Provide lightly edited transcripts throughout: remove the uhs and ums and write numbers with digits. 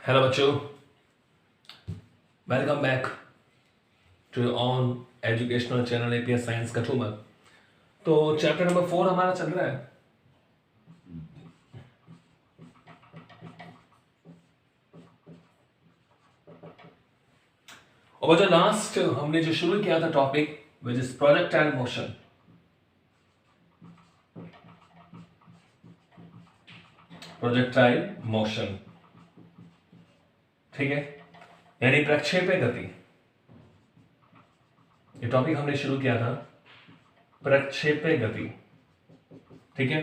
Hello बच्चों, welcome back to on educational channel APS science Kathumar. तो chapter number 4 हमारा चल रहा है। और जो लास्ट हमने जो शुरू किया था topic which is projectile motion. Projectile motion, ठीक है, यानी प्रक्षेप्य गति। ये टॉपिक हमने शुरू किया था, प्रक्षेप्य गति, ठीक है।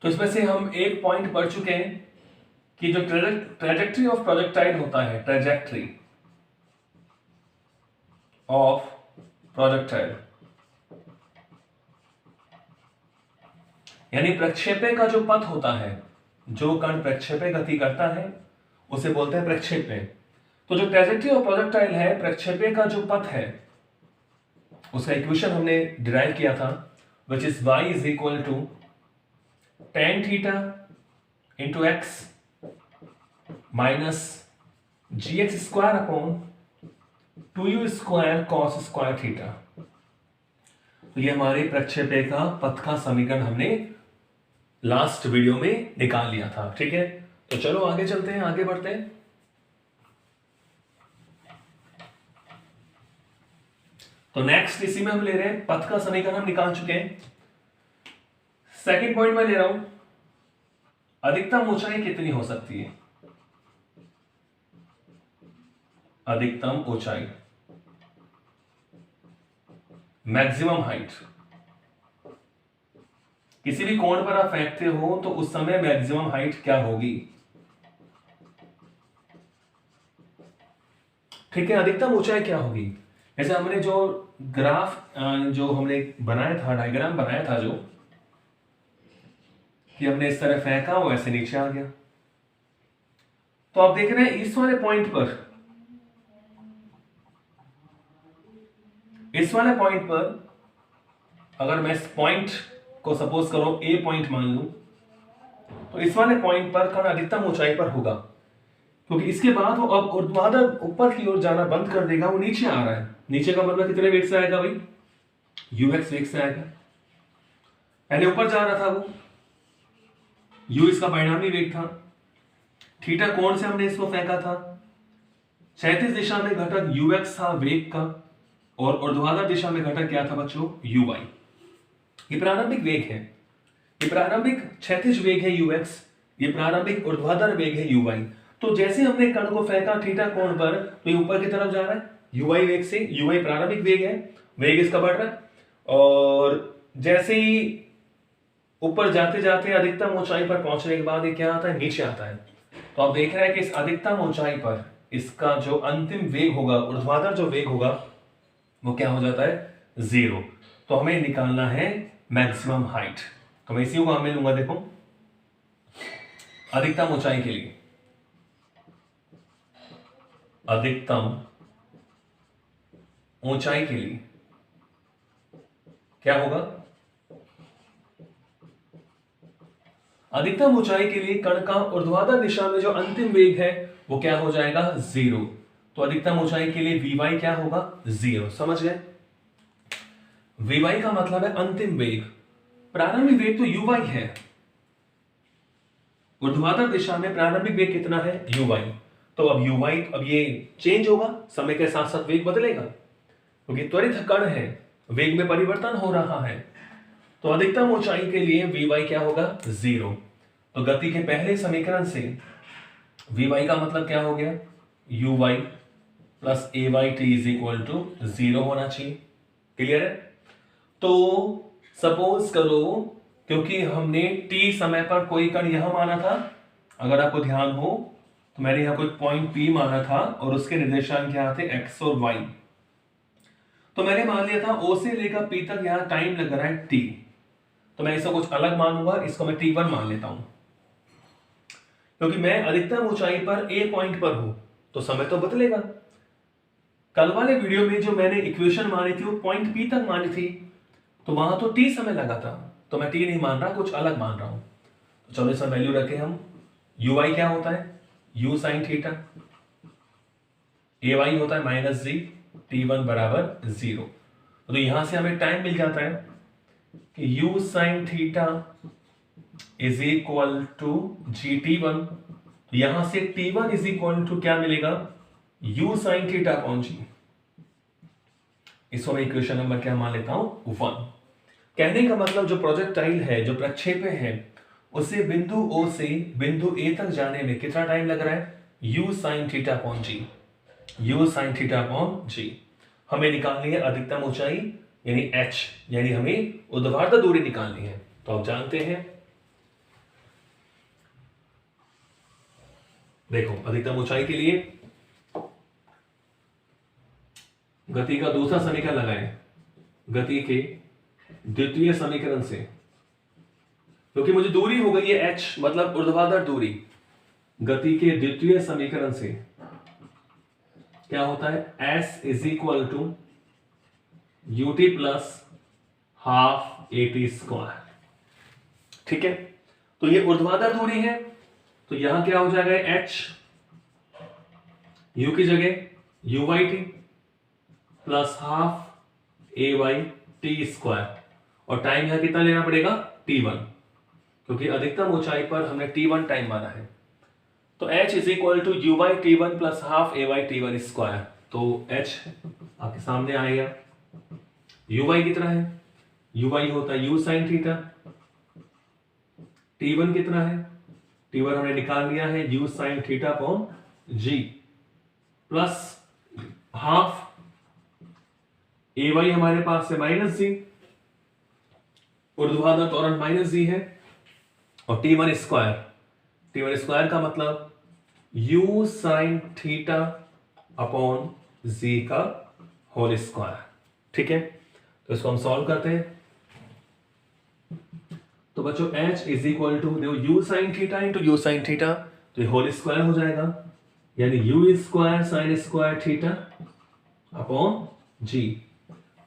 तो इसमें से हम एक पॉइंट पढ़ चुके हैं कि जो ट्रेजेक्ट्री ऑफ प्रोजेक्टाइल होता है, ट्रेजेक्ट्री ऑफ प्रोजेक्टाइल यानी प्रक्षेप्य का जो पथ होता है, जो कण प्रक्षेप्य गति करता है उसे बोलते हैं प्रक्षेप्य। तो जो ट्रेजेक्ट्री ऑफ प्रोजेक्टाइल है, प्रक्षेप्य का जो पथ है, उसका इक्वेशन हमने डिराइव किया था, which is y is equal to tan theta into x minus gx square upon 2u square cos square theta. तो ये हमारे प्रक्षेप्य का पथ का समीकरण हमने लास्ट वीडियो में निकाल लिया था, ठीक है। तो चलो आगे चलते हैं, आगे बढ़ते हैं। तो नेक्स्ट इसी में हम ले रहे हैं, पथ का समीकरण हम निकाल चुके हैं। सेकंड पॉइंट में ले रहा हूं, अधिकतम ऊंचाई कितनी हो सकती है। अधिकतम ऊंचाई, मैक्सिमम हाइट। किसी भी कोण पर आप फेंकते हो तो उस समय मैक्सिमम हाइट क्या होगी, ठीक है। अधिकतम ऊंचाई क्या होगी, जैसे हमने जो ग्राफ जो हमने बनाया था, डायग्राम बनाया था, जो कि हमने इस तरह फेंका, वो ऐसे नीचे आ गया। तो आप देख रहे हैं इस वाले पॉइंट पर, इस वाले पॉइंट पर अगर मैं इस पॉइंट को सपोज करो ए पॉइंट मान लूं, तो इस वाले पॉइंट पर कण अधिकतम ऊंचाई पर होगा, क्योंकि इसके बाद वो अब ऊर्ध्वाधर ऊपर की ओर जाना बंद कर देगा, वो नीचे आ रहा है। नीचे का मतलब कितने वेग से आएगा भाई, ux वेग से आएगा। पहले ऊपर जा रहा था वो, u इसका परिणामी वेग था, थीटा कोण से हमने इसको फेंका था, क्षैतिज दिशा में घटक ux था वेग का, और ऊर्ध्वाधर दिशा में घटक क्या था बच्चों, uy। ये प्रारंभिक वेग है, ये प्रारंभिक क्षैतिज वेग है ux, ये प्रारंभिक ऊर्ध्वाधर वेग है uy। तो जैसे हमने कण को फेंका थीटा कोण पर, तो ये ऊपर की तरफ जा रहा है uy वेग से, uy प्रारंभिक वेग है, वेग इसका बढ़ रहा है, और जैसे ही ऊपर जाते जाते अधिकतम ऊंचाई पर पहुंचने के बाद ये क्या आता है, नीचे आता है। तो आप देख रहे हैं कि इस अधिकतम ऊंचाई पर इसका जो अंतिम वेग होगा, ऊर्ध्वाधर जो वेग होगा, वो क्या हो जाता है, 0। तो हमें निकालना है मैक्सिमम हाइट। तो मैं इसी को काम में लूंगा, देखो अधिकतम ऊंचाई के लिए, अधिकतम ऊंचाई के लिए क्या होगा, अधिकतम ऊंचाई के लिए कण का ऊर्ध्वाधर दिशा में जो अंतिम वेग है वो क्या हो जाएगा, 0। तो अधिकतम ऊंचाई के लिए vy क्या होगा, 0। समझ गए, vy का मतलब है अंतिम वेग, प्रारंभिक वेग तो uy है, ऊर्ध्वाधर दिशा में प्रारंभिक वेग कितना है, uy। तो अब uy, अब ये चेंज होगा, समय के साथ साथ वेग बदलेगा, क्योंकि त्वरित कण है, वेग में परिवर्तन हो रहा है। तो अधिकतम ऊंचाई के लिए vy क्या होगा, 0। तो गति के पहले समीकरण से vy का मतलब क्या हो गया, uy plus ayt is equal to 0 होना चाहिए। क्लियर है। तो सपोज करो, क्योंकि हमने t समय पर कोई कण यहां माना था, अगर आपको ध्यान हो तो मैंने यहां कोई पॉइंट p माना था, और उसके निर्देशांक क्या थे, x और y। तो मैंने मान लिया था o से लेकर p तक यहां टाइम लग रहा है t, तो मैं इसको कुछ अलग मानूंगा, इसको मैं t1 मान लेता हूं, क्योंकि मैं अधिकतम ऊंचाई पर a पॉइंट पर हूं, तो समय तो बदलेगा। कल वाले वीडियो में जो मैंने इक्वेशन मानी थी वो पॉइंट p तक मानी थी, तो वहां तो t समय लगा था, तो मैं t नहीं मान रहा, कुछ अलग मान रहा हूं। तो चलो इसमें वैल्यू रखें हम, uy क्या होता है, u साइन थीटा, ए वाई होता है माइनस जी, t1 बराबर 0। तो यहां से हमें टाइम मिल जाता है कि u sine theta is equal to g t1। यहां से t1 इज इक्वल टू क्या मिलेगा, u साइन थीटा अपॉन जी। इसको मैं इक्वेशन नंबर क्या मान लेता हूं 1। कहने का मतलब जो प्रोजेक्टाइल है, जो प्रक्षेपण है, उसे बिंदु O से बिंदु A तक जाने में कितना टाइम लग रहा है, u sine theta upon g, u sine theta upon जी। हमें निकालनी है अधिकतम ऊंचाई यानी h, यानी हमें ऊर्ध्वाधर दूरी निकालनी है। तो आप जानते हैं, देखो अधिकतम ऊंचाई के लिए गति का दूसरा समीकरण लगाएं, गति के द्वितीय समीकरण से, क्योंकि मुझे दूरी हो गई है h, मतलब ऊर्ध्वाधर दूरी। गति के द्वितीय समीकरण से क्या होता है, s is equal to ut plus half at square. ठीक है, तो ये ऊर्ध्वाधर दूरी है, तो यहां क्या हो जाएगा, h u की जगह u by T plus half a by T square, और टाइम यहां कितना लेना पड़ेगा, t1, क्योंकि अधिकतम ऊंचाई पर हमने t1 टाइम माना है। तो h is equal to u by t1 plus half a by t1 square. तो h आपके सामने आएगा, u बाई कितना है, u बाई होता है u साइन थीटा, t1 कितना है, t1 हमने निकाल लिया है u sine theta upon g plus half a y हमारे पास है माइनस जी, ऊर्ध्वाधर त्वरण माइनस जी है, और t1 स्क्वायर, t1 स्क्वायर का मतलब u sine theta upon z का होल स्क्वायर। ठीक है, तो इसको हम सॉल्व करते हैं। तो बच्चों h इज इक्वल टू, देखो u sine theta into u sine theta, तो ये होल स्क्वायर हो जाएगा, यानी u square sine square theta upon g,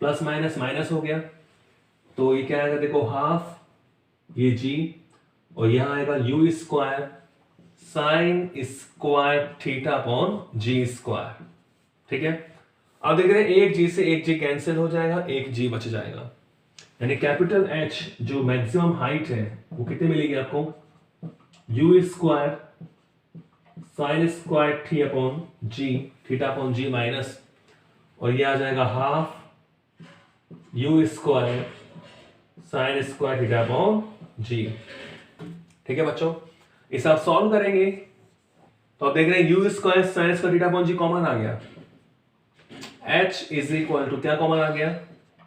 plus minus minus हो गया, तो ये क्या आएगा, देखो हाफ ये g, और यहां आएगा u square sine square theta upon g square. ठीक है, अब देख रहे हैं एक g से एक g कैंसिल हो जाएगा, एक g बच जाएगा, यानी कैपिटल H जो मैक्सिमम हाइट है वो कितनी मिलेगी आपको, u square sine square theta upon g, theta upon g minus, और ये आ जाएगा half u square sine square theta upon g. ठीक है बच्चों, इसे आप सॉल्व करेंगे तो आप देख रहे हैं u square sine square theta upon g common आ गया, h इज इक्वल टू क्या कॉमन आ गया,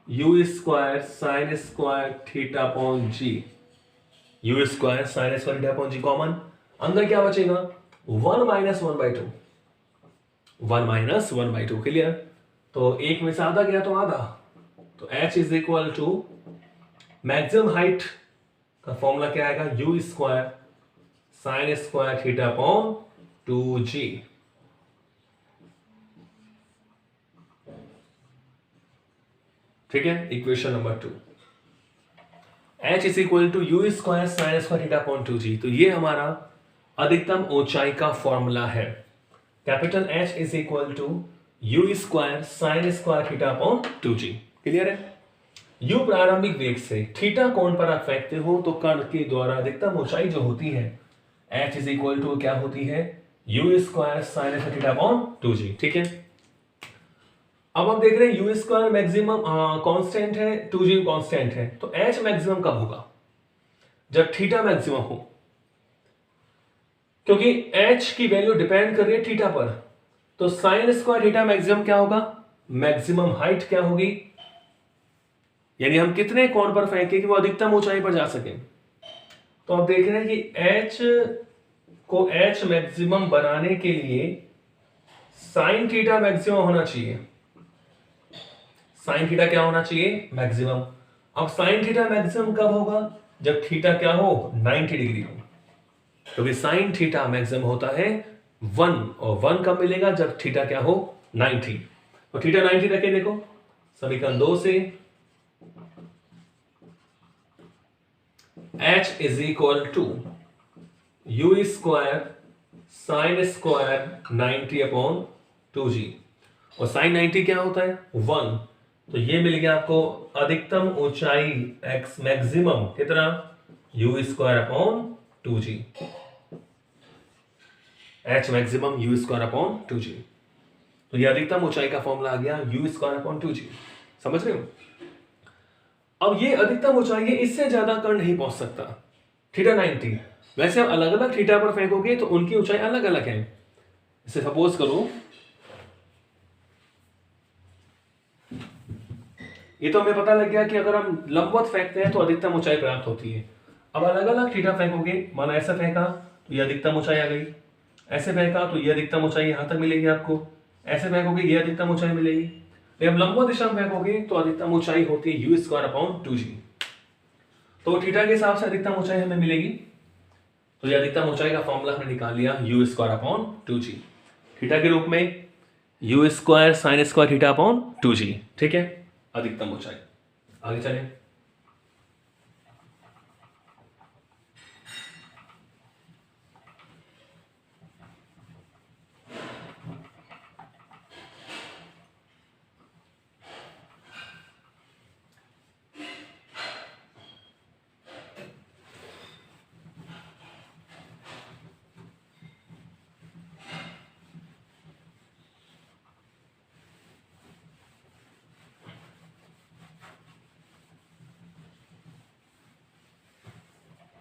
u square sine square theta upon g, u square sine square theta upon g common, अंदर क्या बचेगा 1 माइनस 1/2, 1 माइनस 1/2, क्लियर। तो एक में से आधा गया तो आधा, तो h is equal to maximum height का फॉर्मूला क्या आएगा, u square sine square theta upon 2g। ठीक है, equation number 2, h is equal to u square sine square theta upon 2g। तो ये हमारा अधिकतम ऊंचाई का फॉर्मूला है, capital H is equal to u square sine square theta upon 2g। Clear है, u प्रारंभिक वेग से थीटा कोण पर आप फेंकते हो तो कण के द्वारा अधिकतम ऊंचाई जो होती है h इज इक्वल टू क्या होती है, you square sine square theta upon 2g। ठीक है, अब हम देख रहे हैं u स्क्वायर मैक्सिमम कांस्टेंट है, 2g कांस्टेंट है, तो h मैक्सिमम कब होगा, जब थीटा मैक्सिमम हो, क्योंकि h की वैल्यू डिपेंड कर रही है थीटा पर। तो साइन स्क्वायर थीटा मैक्सिमम क्या होगा, मैक्सिमम हाइट क्या होगी, यानी हम कितने कोण पर फेंके कि वो अधिकतम ऊंचाई पर जा सके। तो आप देख रहे हैं कि h को h मैक्सिमम बनाने के लिए साइन थीटा मैक्सिमम होना चाहिए, साइन थीटा क्या होना चाहिए, मैक्सिमम। अब साइन थीटा मैक्सिमम कब होगा, जब थीटा क्या हो 90 डिग्री हो, क्योंकि साइन थीटा मैक्सिमम होता है 1, और 1 कब मिलेगा, जब थीटा क्या हो 90। तो थीटा 90 रखे, देखो समीकरण 2 से h is equal to u square sine square 90/2g, और साइन 90 क्या होता है 1, तो ये मिल गया आपको अधिकतम ऊंचाई x मैक्सिमम कितना u²/2g, h मैक्सिमम u²/2g। तो ये अधिकतम ऊंचाई का फॉर्मूला आ गया u²/2g। समझ रहे हो? अब ये अधिकतम ऊंचाई है, इससे ज्यादा कण नहीं पहुंच सकता थीटा 90। वैसे आप अलग अलग थीटा पर फेंकोगे तो उनकी ऊंचाई अलग अलग है। इसे सपोज करो, ये तो हमें पता लग गया कि अगर हम लंबवत फेंकते हैं तो अधिकतम ऊंचाई प्राप्त होती है। अब अलग अलग थीटा फेंकोगे, माना ऐसा फेंका तो ये अधिकतम ऊंचाई आ गई, ऐसे फेंका तो ये अधिकतम ऊंचाई यहां तक मिलेगी आपको, ऐसे फेंकोगे ये अधिकतम ऊंचाई मिलेगी। जब लंबवत दिशा में फेंकोगे तो अधिकतम ऊंचाई होती है u²/2g। तो थीटा के हिसाब से अधिकतम ऊंचाई हमें मिलेगी। तो ये अधिकतम ऊंचाई का फॉर्मूला हमने निकाल लिया u²/2g, थीटा के रूप में u² sin² θ/2g। ठीक है, अधिकतम ऊंचाई। आगे चलें।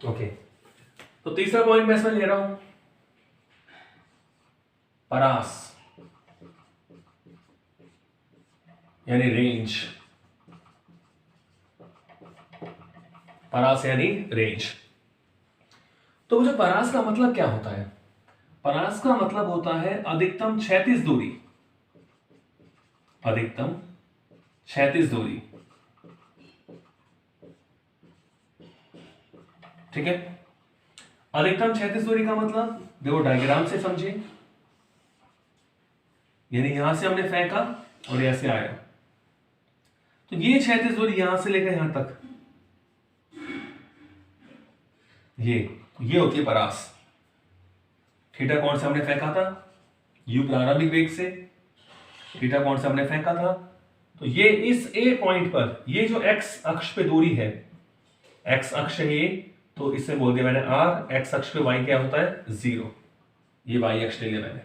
ओके, तो तीसरा पॉइंट मैं इसमें ले रहा हूं परास यानी रेंज। परास यानी रेंज। तो मुझे परास का मतलब क्या होता है? परास का मतलब होता है अधिकतम क्षैतिज दूरी, अधिकतम क्षैतिज दूरी। ठीक है, अधिकतम क्षैतिज दूरी का मतलब देखो डायग्राम से समझिए, यानी यहां से हमने फेंका और यहां से आया, तो ये क्षैतिज दूरी यहां से लेकर यहां तक, ये होती है परास। थीटा कौन से हमने फेंका था? u प्रारंभिक वेग से। थीटा कौन से हमने फेंका था? तो ये इस a पॉइंट पर, ये जो x अक्ष पे दूरी है, x अक्ष है ये, तो इससे बोल दिया मैंने r, x अक्ष पे y क्या होता है 0, ये y अक्ष ले लिया मैंने।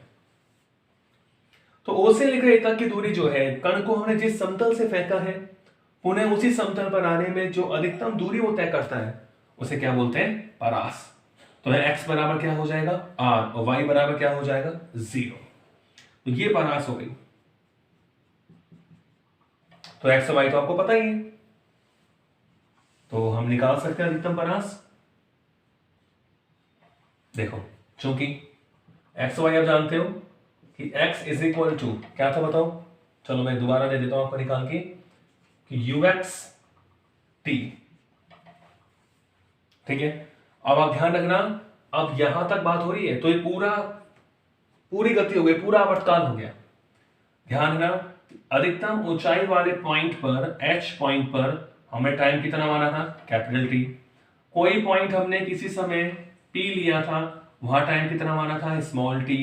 तो o से लेकर a तक की दूरी जो है, कण को हमने जिस समतल से फेंका है, पुनः उसी समतल पर आने में जो अधिकतम दूरी वो तय करता है, उसे क्या बोलते हैं? परास। तो x बराबर क्या हो जाएगा r, और y बराबर क्या हो जाएगा 0। तो ये परास हो गई। तो x और y तो आपको पता ही है, तो हम निकाल सकते हैं अधिकतम परास। देखो, चूंकि x और y आप जानते हो कि x इज इक्वल टू क्या था बताओ? चलो मैं दोबारा दे देता हूं आपको निकाल के कि ux t। ठीक है, अब आप ध्यान रखना, अब यहां तक बात हो रही है तो ये पूरी गति हो गई, पूरा आवर्तकाल हो गया। ध्यान रखना, अधिकतम ऊंचाई वाले पॉइंट पर, h पॉइंट पर हमें टाइम कितना माना था? Capital T। कोई पॉइंट हमने किसी समय P लिया था, वहां टाइम कितना माना था? Small t।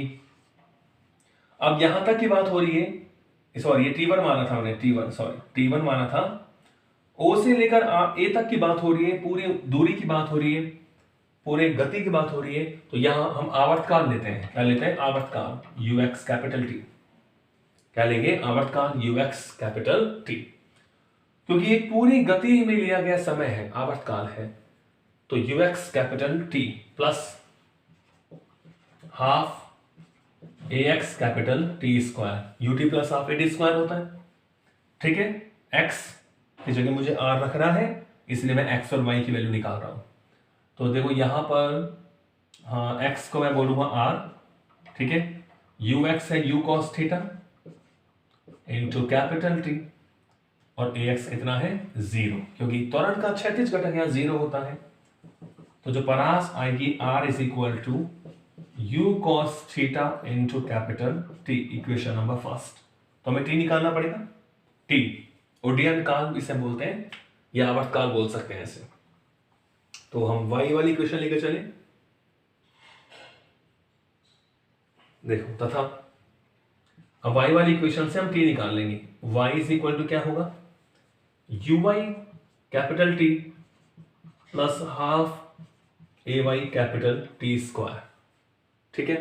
अब यहां तक की बात हो रही है, सॉरी ये T1 माना था हमने, T1 माना था। O से लेकर A तक की बात हो रही है, पूरी दूरी की बात हो रही है, पूरे गति की बात हो रही है। तो यहां हम आवर्तकाल लेते हैं। क्या लेते हैं? आवर्तकाल, ux कैपिटल T। क्या लेंगे? आवर्तकाल ux कैपिटल T, क्योंकि एक पूरी गति में लिया गया समय है, आवर्तकाल है। तो ux capital T plus half ax capital T square, ut plus half ad square होता है। ठीक है, x की जगह मुझे r रखना है, इसलिए मैं x और y की वैल्यू निकाल रहा हूं। तो देखो यहां पर, हाँ x को मैं बोलूंगा r। ठीक है, ux है u cos theta into capital T, और ax कितना है 0, क्योंकि त्वरण का क्षैतिज घटक यहां 0 होता है। तो जो परास आएगी r is equal to u cos theta into capital T, equation number first. तो हमें t निकालना पड़ेगा, t ओडियन काल इसे बोलते हैं, या आवर्तकाल बोल सकते हैं इसे। तो हम y वाली इक्वेशन लेकर चले। देखो तथा अब y वाली इक्वेशन से हम t निकाल लेंगे। y इज इक्वल टू क्या होगा, uy capital T plus half ay capital T square. ठीक है,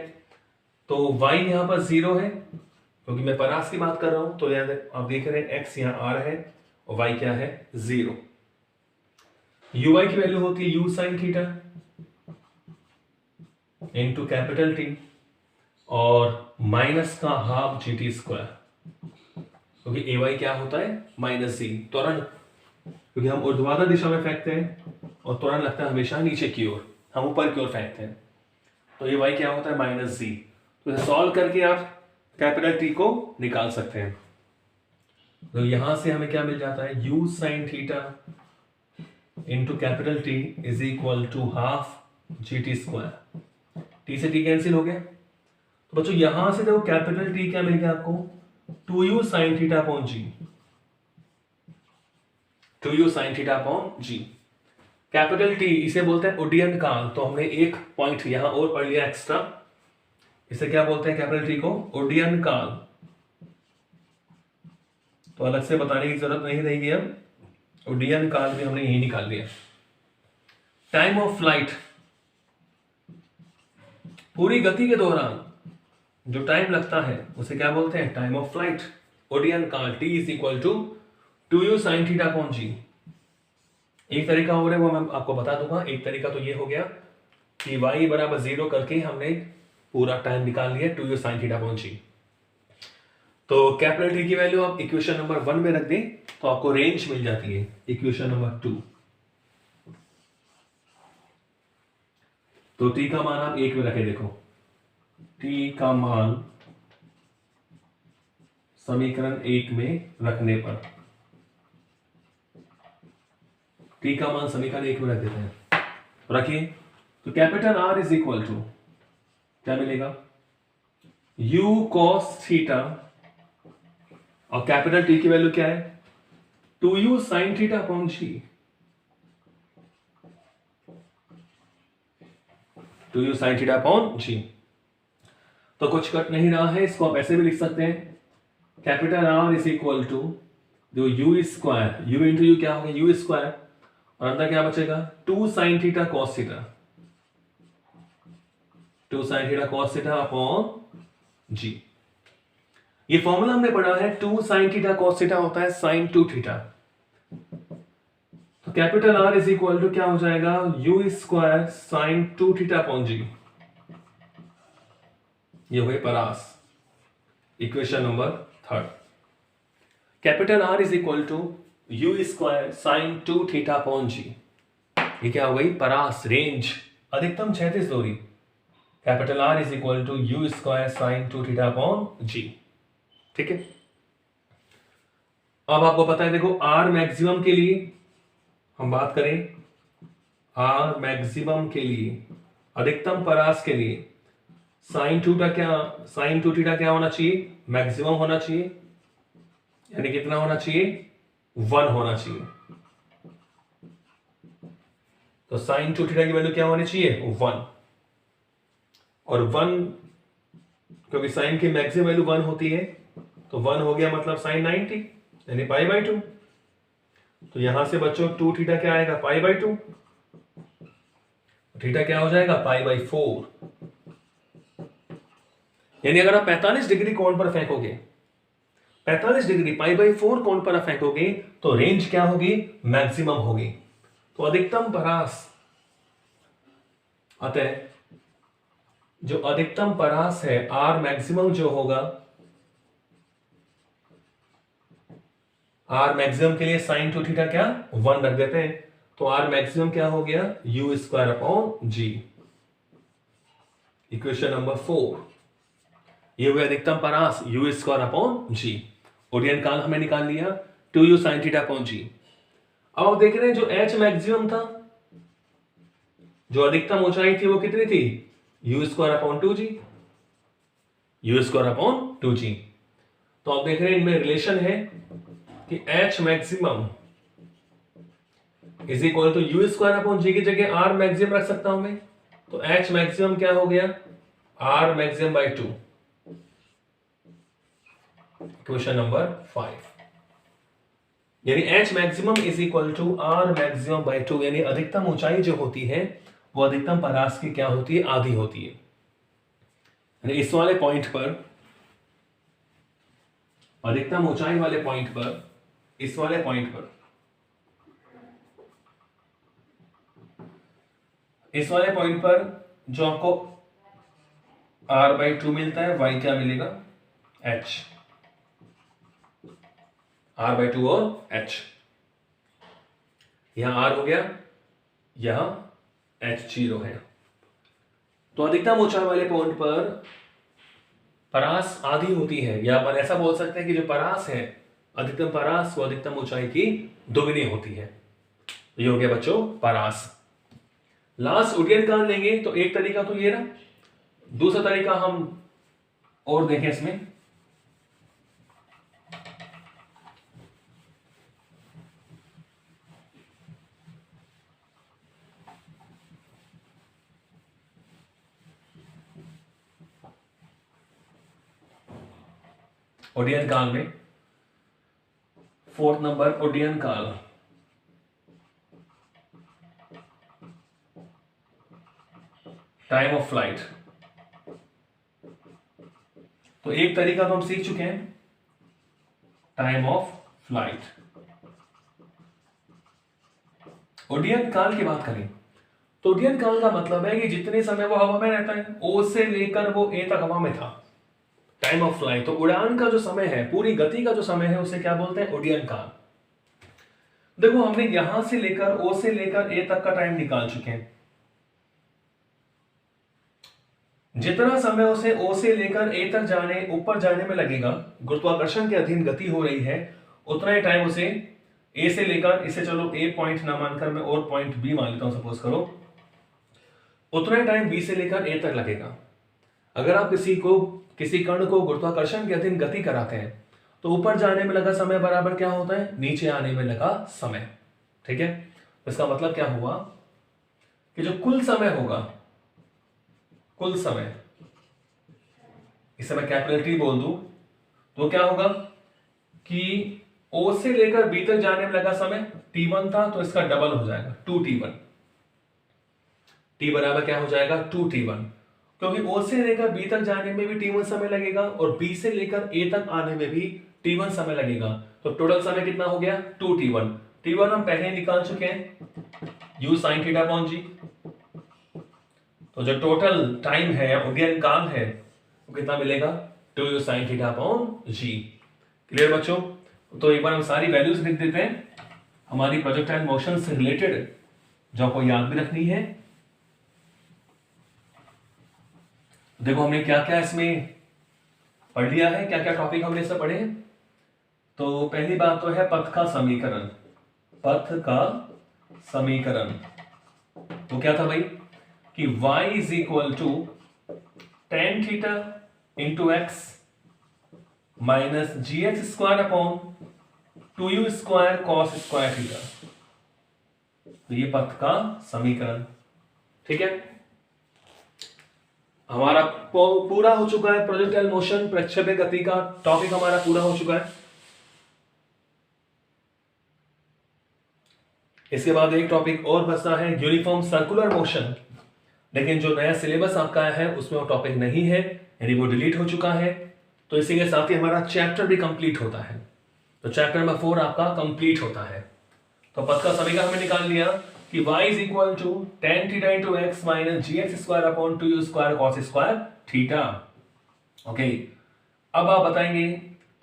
तो y यहां पर 0 है क्योंकि मैं परास की बात कर रहा हूं, तो यहां आप देख रहे हैं x यहां r है और y क्या है 0। uy की वैल्यू होती है u sine theta into capital T और माइनस का हाफ GT स्क्वायर, क्योंकि ay क्या होता है माइनस c, त्वरण, क्योंकि हम ऊर्ध्वाधर दिशा में फेंकते हैं और त्वरण लगता है हमेशा नीचे की ओर, हम ऊपर की ओर फेंकते हैं, तो ये y क्या होता है माइनस c। तो इसे सॉल्व करके आप कैपिटल T को निकाल सकते हैं। तो यहां से हमें क्या मिल जाता है, u sine theta into capital T is equal to half GT square. T से T कैंसिल हो गया, तो बच्चों यहां से देखो कैपिटल T क्या मिल गया आपको, 2u sine theta upon g, 2u sine theta upon g। Capital T इसे बोलते हैं उड्डयन काल, तो हमने एक पॉइंट यहां और पढ़ लिया एक्स्ट्रा, इसे क्या बोलते हैं कैपिटल T को उड्डयन काल, तो अलग से बताने की जरूरत नहीं रहेगी। अब उड्डयन काल भी हमने यही निकाल लिया। टाइम ऑफ फ्लाइट, पूरी गति के दौरान जो टाइम लगता है उसे क्या बोलते हैं टाइम ऑफ फ्लाइट, उड्डयन काल। T is equal to 2u sine theta upon g। एक तरीका हो रहा है वो मैं आपको बता दूंगा। एक तरीका तो ये हो गया कि y बराबर 0 करके हमने पूरा टाइम निकाल लिया 2u sine theta upon g। तो कैपिटल T की वैल्यू आप इक्वेशन नंबर 1 में रख दें तो आपको रेंज मिल जाती है इक्वेशन नंबर 2। तो T का मान आप 1 में रखे, देखो T का मान समीकरण 1 में रखने पर, T का मान समीकरण 1 में रख देते हैं, रखिए। तो capital R is equal to क्या मिलेगा, u cos थीटा, और कैपिटल T की वैल्यू क्या है 2u sine theta upon g, 2u sine theta upon g। तो कुछ कट नहीं रहा है, इसको आप ऐसे भी लिख सकते हैं, capital R is equal to जो u square, u into u क्या होगा u स्क्वायर, और अंदर क्या बचेगा 2 sine theta cos theta, 2 sine theta cos theta upon g। ये फॉर्मूला हमने पढ़ा है 2 साइन थीटा कॉस थीटा होता है साइन 2 थीटा। तो capital R is equal to क्या हो जाएगा u square sine 2 theta upon g। ये हो गई परास, equation number 3। Capital R is equal to u square sine 2 theta upon g। ये क्या हो गई परास, रेंज, अधिकतम क्षैतिज दूरी। Capital R is equal to u square sine 2 theta upon g। ठीक है, अब आपको पता है, देखो R मैक्सिमम के लिए हम बात करें, R मैक्सिमम के लिए, अधिकतम परास के लिए साइन 2 थीटा क्या होना चाहिए, मैक्सिमम होना चाहिए, यानी कितना होना चाहिए 1 होना चाहिए। तो साइन 2 थीटा की वैल्यू क्या होनी चाहिए 1, और 1 क्योंकि साइन की मैक्सिमम वैल्यू 1 होती है, तो 1 हो गया मतलब साइन 90 यानी पाई बाई 2। तो यहां से बच्चों 2 थीटा क्या आएगा पाई बाई 2, थीटा क्या हो जाएगा पाई बाई 4। यानी अगर आप 45 डिग्री कोण पर फेंकोगे, 45 डिग्री पाई बाई 4 कोण पर फेंकोगे तो रेंज क्या होगी मैक्सिमम होगी। तो अधिकतम परास, अतः जो अधिकतम परास है R मैक्सिमम जो होगा, R मैक्सिमम के लिए साइन 2 थीटा क्या 1 रख देते हैं, तो R मैक्सिमम क्या हो गया u square upon g, equation number 4। ये हुआ अधिकतम परास u स्क्वायर अपॉन g। उड्डयन काल हमने निकाल लिया 2u sine theta upon g। अब आप देख रहे हैं जो h मैक्सिमम था, जो अधिकतम ऊंचाई थी वो कितनी थी u square upon 2g, u square upon 2g। तो आप देख रहे हैं इनमें रिलेशन है कि h maximum is equal to u square upon g की जगह r मैक्सिमम रख सकता हूं मैं, तो h मैक्सिमम क्या हो गया R maximum by 2, question number 5, यानी H maximum is equal to R maximum by 2, यानी अधिकतम ऊंचाई जो होती है वो अधिकतम परास की क्या होती है, आधी होती है। यानी इस वाले पॉइंट पर, अधिकतम ऊंचाई वाले पॉइंट पर, इस वाले पॉइंट पर, इस वाले पॉइंट पर जो आपको r बाई 2 मिलता है, y क्या मिलेगा, h, r बाई 2 और h, यहां r हो गया, यहां h 0 है। तो अधिकतम ऊंचाई वाले पॉइंट पर परास आधी होती है, या अपन ऐसा बोल सकते हैं कि जो परास है, अधिकतम परास वो अधिकतम ऊंचाई की दोगुनी होती है। ये हो गया बच्चों परास। लास्ट उड्डयन काल लेंगे तो एक तरीका तो ये ना, दूसरा तरीका हम और देखें इसमें, उड्डयन काल में 4th नंबर उड्डयन काल, टाइम ऑफ फ्लाइट। तो एक तरीका तो हम सीख चुके हैं, टाइम ऑफ फ्लाइट। उड्डयन काल की बात करें तो उड्डयन काल का मतलब है कि जितने समय वो हवा में रहता है, ओ से लेकर वो ए तक हवा में था, टाइम ऑफ फ्लाइट। तो उड़ान का जो समय है, पूरी गति का जो समय है, उसे क्या बोलते हैं, उड्डयन काल। देखो हमने यहां से लेकर, ओ से लेकर ए तक का टाइम निकाल चुके हैं। जितना समय उसे ओ से लेकर ए तक जाने, ऊपर जाने में लगेगा, गुरुत्वाकर्षण के अधीन गति हो रही है, उतना ही टाइम उसे ए से लेकर, इसे चलो ए पॉइंट ना मानकर मैं और पॉइंट बी मान लेता हूं, सपोज करो, उतना ही टाइम बी से लेकर ए तक लगेगा। अगर आप किसी कण को गुरुत्वाकर्षण के अधीन गति कराते हैं तो ऊपर जाने में लगा समय बराबर क्या होता है, नीचे आने में लगा समय। ठीक है, इसका मतलब क्या हुआ कि जो कुल समय होगा, कुल समय, इसे मैं कैपिटल टी बोल दूं तो क्या होगा कि ओ से लेकर बी तक जाने में लगा समय t1 था, तो इसका डबल हो जाएगा 2t1। t बराबर क्या हो जाएगा, 2t1, क्योंकि ओ से लेकर बी तक जाने में भी t1 समय लगेगा और बी से लेकर ए तक आने में भी t1 समय लगेगा। तो टोटल समय कितना हो गया, 2t1। t1 हम पहले निकाल चुके हैं, u sin थीटा अपॉन जी। तो जो टोटल टाइम है, उड्डयन काल है, वो कितना मिलेगा, 2u sin थीटा अपॉन जी। क्लियर बच्चों? तो एक बार हम सारी वैल्यूज लिख देते हैं हमारी प्रोजेक्टाइल मोशन से रिलेटेड, जो आपको याद भी रखनी है। देखो हमने क्या क्या इसमें पढ़ लिया है, क्या क्या टॉपिक हमने इससे पढ़े हैं। तो पहली बात तो है पथ का समीकरण। पथ का समीकरण तो क्या था भाई कि y is equal to tan theta into x minus g x square upon 2u square cos square theta. तो ये पथ का समीकरण। ठीक है, हमारा पूरा हो चुका है प्रोजेक्टाइल मोशन, प्रक्षेप्य गति का टॉपिक हमारा पूरा हो चुका है। इसके बाद एक टॉपिक और बचता है यूनिफॉर्म सर्कुलर मोशन, लेकिन जो नया सिलेबस आपका है उसमें वो टॉपिक नहीं है, यानी वो डिलीट हो चुका है। तो इसी के साथ ही हमारा चैप्टर भी कंप्लीट होता है। तो चैप्टर नंबर 4 आपका कंप्लीट होता है। तो पथ का समीकरण हमने निकाल लिया कि y is equal to tan theta into x minus g x square upon 2u square cos square theta. Okay, अब आप बताएंगे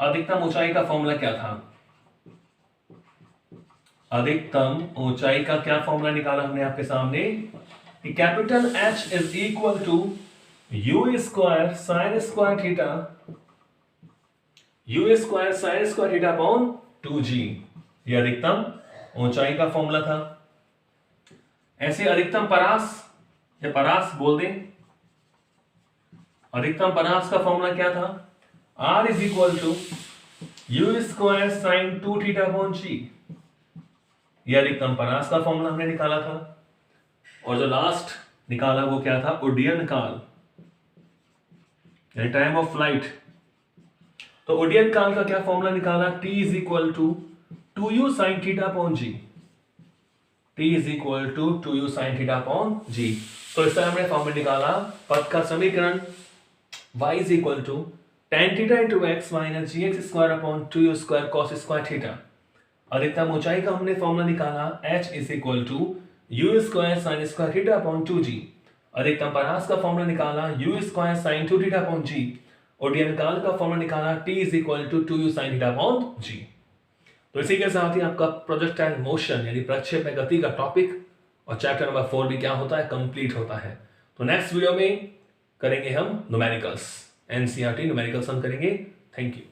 अधिकतम ऊंचाई का फॉर्मूला क्या था। अधिकतम ऊंचाई का क्या फॉर्मूला निकाला हमने आपके सामने कि capital H is equal to u square sine square theta, u square sine square theta upon 2g। ये अधिकतम ऊंचाई का फॉर्मूला था। ऐसे अधिकतम परास या परास बोल दें, अधिकतम परास का फॉर्मूला क्या था, r is equal to u square sine 2 theta upon g। ये अधिकतम परास का फॉर्मूला हमने निकाला था। और जो लास्ट निकाला वो क्या था, उड्डयन काल। यानी टाइम ऑफ फ्लाइट। तो ओडियन काल का क्या फॉर्मूला निकाला, t is equal to 2u sin theta upon g, t is equal to 2u sin theta upon g। तो इस तरह हमने फॉर्मूला निकाला पद का समीकरण y is equal to tan theta into x minus g x square upon 2u square cos square theta. अधिकतम ऊंचाई का हमने फॉर्मूला निकाला h is equal to u square sine square theta upon 2g। अधिकतम परास का फॉर्मूला निकाला u square sine 2 theta upon g। ओडियन काल का फॉर्मूला निकाला t is equal to 2u sine theta upon g। तो इसी के साथ ही आपका प्रोजेक्टाइल मोशन यानी प्रक्षेप में गति का टॉपिक और चैप्टर नंबर 4 भी क्या होता है, कंप्लीट होता है। तो नेक्स्ट वीडियो में करेंगे हम न्यूमेरिकल्स, एनसीईआरटी न्यूमेरिकल्स हम करेंगे। Thank you.